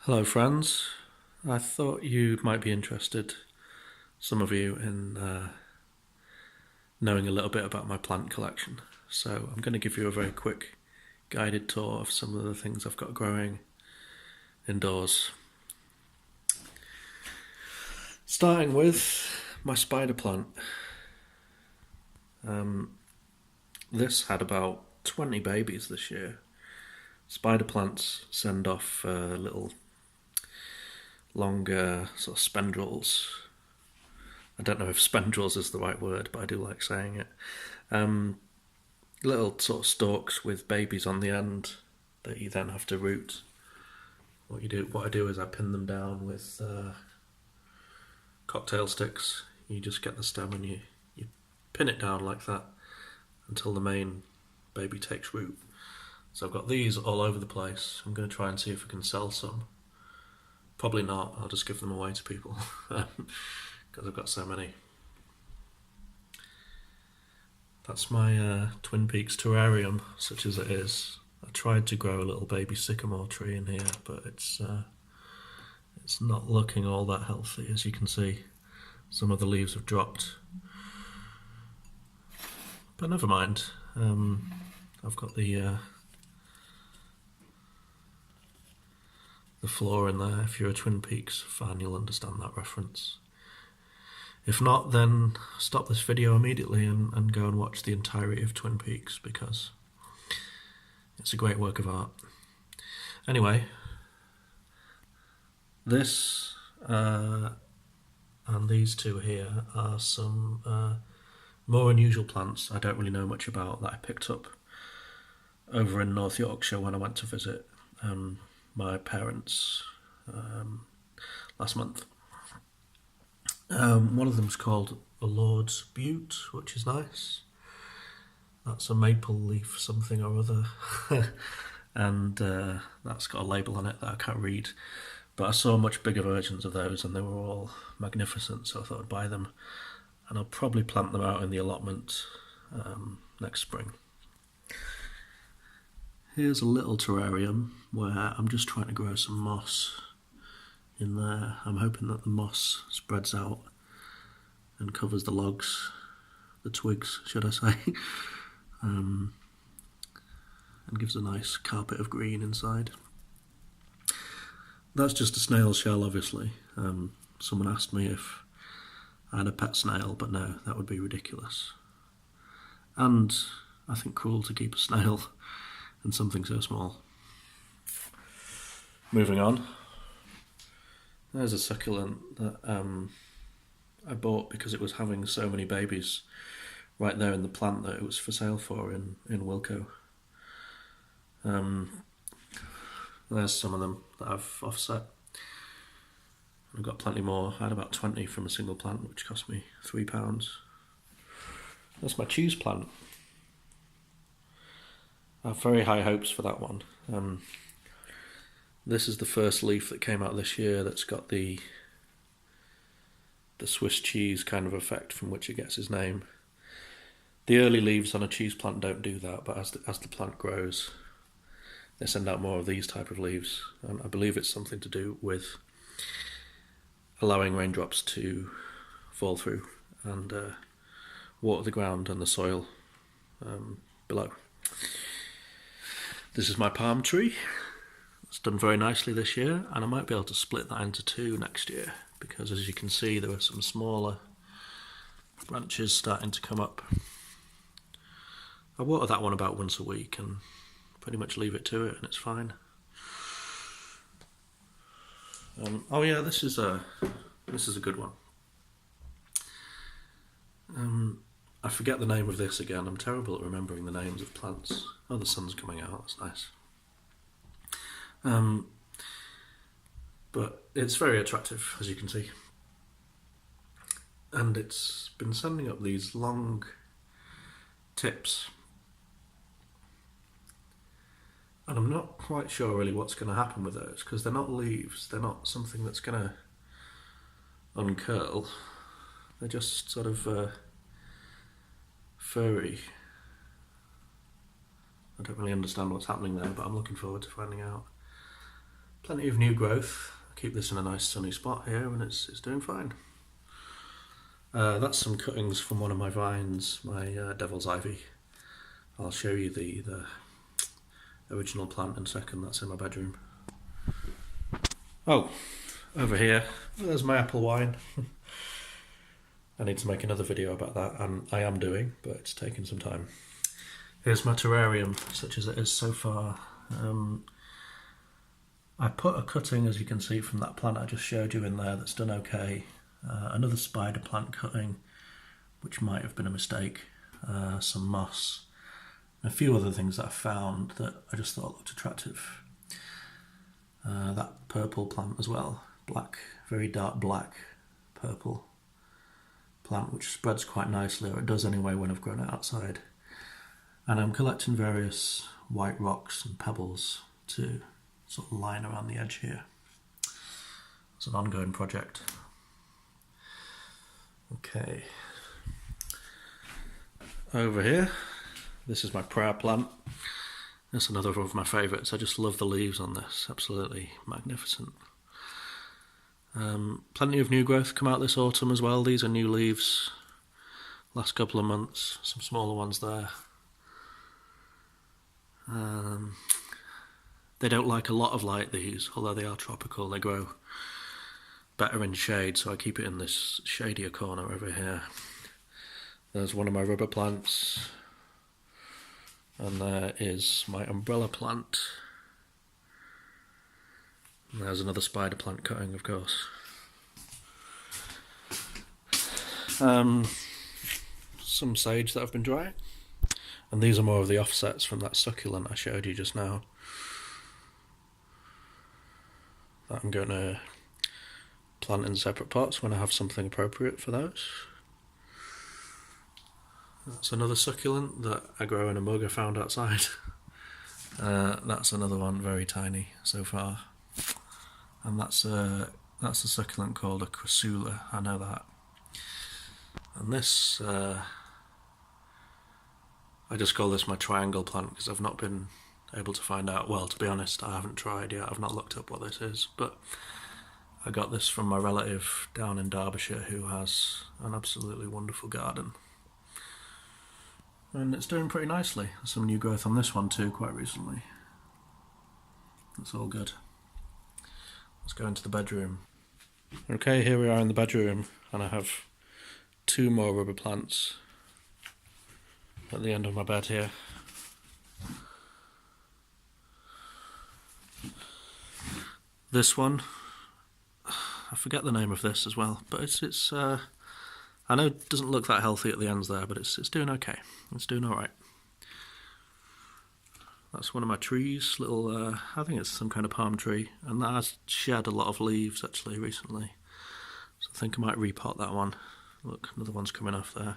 Hello, friends. I thought you might be interested, some of you, in knowing a little bit about my plant collection. So I'm going to give you a very quick guided tour of some of the things I've got growing indoors. Starting with my spider plant. This had about 20 babies this year. Spider plants send off little longer sort of spandrels. I don't know if spandrels is the right word, but I do like saying it. Little sort of stalks with babies on the end that you then have to root. What I do is I pin them down with cocktail sticks. You just get the stem and you pin it down like that until the main baby takes root. So I've got these all over the place. I'm going to try and see if I can sell some. Probably not. I'll just give them away to people because I've got so many. That's my Twin Peaks terrarium, such as it is. I tried to grow a little baby sycamore tree in here, but it's not looking all that healthy. As you can see, some of the leaves have dropped. But never mind. I've got the floor in there. If you're a Twin Peaks fan, you'll understand that reference. If not, then stop this video immediately and go and watch the entirety of Twin Peaks, because it's a great work of art. Anyway, this and these two here are some more unusual plants I don't really know much about that I picked up over in North Yorkshire when I went to visit my parents last month. One of them's called the Lord's Butte, which is nice. That's a maple leaf something or other. And that's got a label on it that I can't read. But I saw much bigger versions of those and they were all magnificent, so I thought I'd buy them. And I'll probably plant them out in the allotment next spring. Here's a little terrarium where I'm just trying to grow some moss in there. I'm hoping that the moss spreads out and covers the logs, the twigs, should I say, and gives a nice carpet of green inside. That's just a snail shell, obviously. Someone asked me if I had a pet snail, but no, that would be ridiculous. And I think cruel to keep a snail in something so small. Moving on. There's a succulent that I bought because it was having so many babies right there in the plant that it was for sale for in Wilko. There's some of them that I've offset. I've got plenty more. I had about 20 from a single plant, which cost me £3. That's my cheese plant. I have very high hopes for that one. This is the first leaf that came out this year that's got the Swiss cheese kind of effect from which it gets its name. The early leaves on a cheese plant don't do that, but as the plant grows, they send out more of these type of leaves. And I believe it's something to do with allowing raindrops to fall through and water the ground and the soil below. This is my palm tree. It's done very nicely this year, and I might be able to split that into two next year, because as you can see there are some smaller branches starting to come up. I water that one about once a week and pretty much leave it to it and it's fine. Oh yeah, this is a good one. I forget the name of this again. I'm terrible at remembering the names of plants. Oh, the sun's coming out, that's nice. But it's very attractive, as you can see. And it's been sending up these long tips. And I'm not quite sure really what's going to happen with those, because they're not leaves, they're not something that's going to uncurl. They're just sort of furry. I don't really understand what's happening there, but I'm looking forward to finding out. Plenty of new growth. I keep this in a nice sunny spot here and it's doing fine. That's some cuttings from one of my vines, my devil's ivy. I'll show you the original plant in a second. That's in my bedroom. Oh, over here, there's my apple wine. I need to make another video about that, and I am doing, but it's taking some time. Here's my terrarium, such as it is so far. I put a cutting, as you can see from that plant I just showed you, in there that's done okay. Another spider plant cutting, which might have been a mistake. Some moss. And a few other things that I found that I just thought looked attractive. That purple plant as well. Black, very dark black purple plant, which spreads quite nicely, or it does anyway when I've grown it outside. And I'm collecting various white rocks and pebbles to sort of line around the edge here. It's an ongoing project. Okay. Over here, this is my prayer plant. That's another of my favourites. I just love the leaves on this, absolutely magnificent. Plenty of new growth come out this autumn as well. These are new leaves, last couple of months, some smaller ones there. They don't like a lot of light, these, although they are tropical. They grow better in shade, so I keep it in this shadier corner over here. There's one of my rubber plants, and there is my umbrella plant. And there's another spider plant cutting, of course. Some sage that I've been drying. And these are more of the offsets from that succulent I showed you just now. That I'm going to plant in separate pots when I have something appropriate for those. That's another succulent that I grow in a mug I found outside. That's another one, very tiny so far. And that's a succulent called a crassula, I know that. And this, I just call this my triangle plant because I've not been able to find out. Well, to be honest, I haven't tried yet. I've not looked up what this is, but I got this from my relative down in Derbyshire who has an absolutely wonderful garden. And it's doing pretty nicely. There's some new growth on this one too quite recently. It's all good. Let's go into the bedroom. Okay, here we are in the bedroom, and I have 2 more rubber plants at the end of my bed here. This one, I forget the name of this as well, but it's I know it doesn't look that healthy at the ends there, but it's doing okay. It's doing alright. That's one of my trees, little, I think it's some kind of palm tree, and that has shed a lot of leaves actually recently. So I think I might repot that one. Look, another one's coming off there.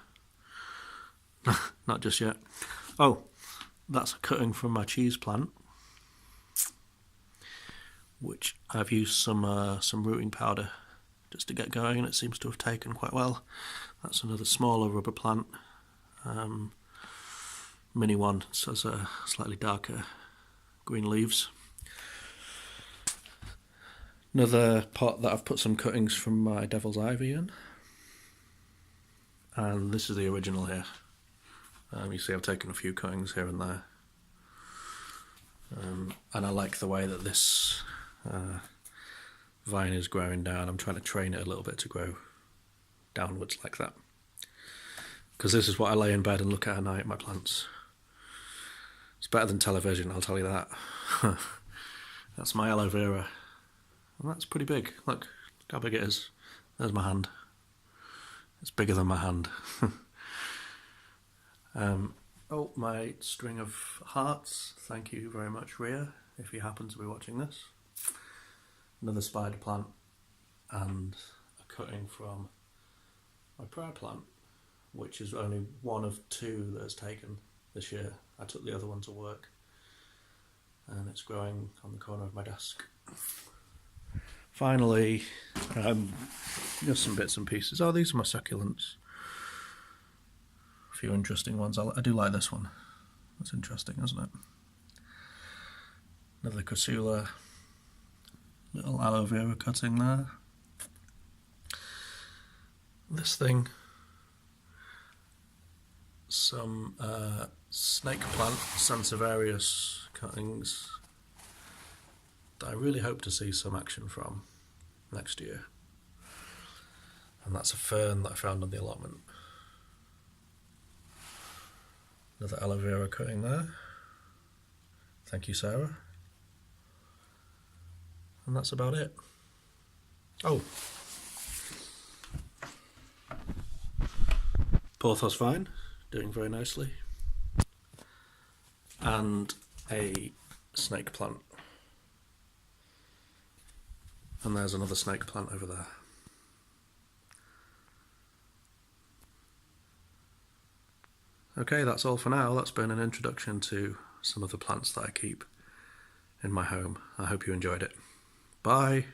Not just yet. Oh, that's a cutting from my cheese plant, which I've used some rooting powder just to get going, and it seems to have taken quite well. That's another smaller rubber plant. Mini one, so it's a slightly darker green leaves. Another pot that I've put some cuttings from my devil's ivy in. And this is the original here. You see I've taken a few cuttings here and there. And I like the way that this vine is growing down. I'm trying to train it a little bit to grow downwards like that. Because this is what I lay in bed and look at night, my plants. It's better than television, I'll tell you that. That's my aloe vera. And that's pretty big. Look how big it is. There's my hand. It's bigger than my hand. Oh, my string of hearts. Thank you very much, Ria, if you happen to be watching this. Another spider plant and a cutting from my prayer plant, which is only one of 2 that has taken this year. I took the other one to work, and it's growing on the corner of my desk. Finally, just some bits and pieces. Oh, these are my succulents. A few interesting ones. I do like this one. That's interesting, isn't it? Another crassula. Little aloe vera cutting there. This thing, some snake plant Sansevieria cuttings that I really hope to see some action from next year. And that's a fern that I found on the allotment. Another aloe vera cutting there. Thank you, Sarah. And that's about it. Oh, Porthos vine, doing very nicely. And a snake plant. And there's another snake plant over there. Okay, that's all for now. That's been an introduction to some of the plants that I keep in my home. I hope you enjoyed it. Bye.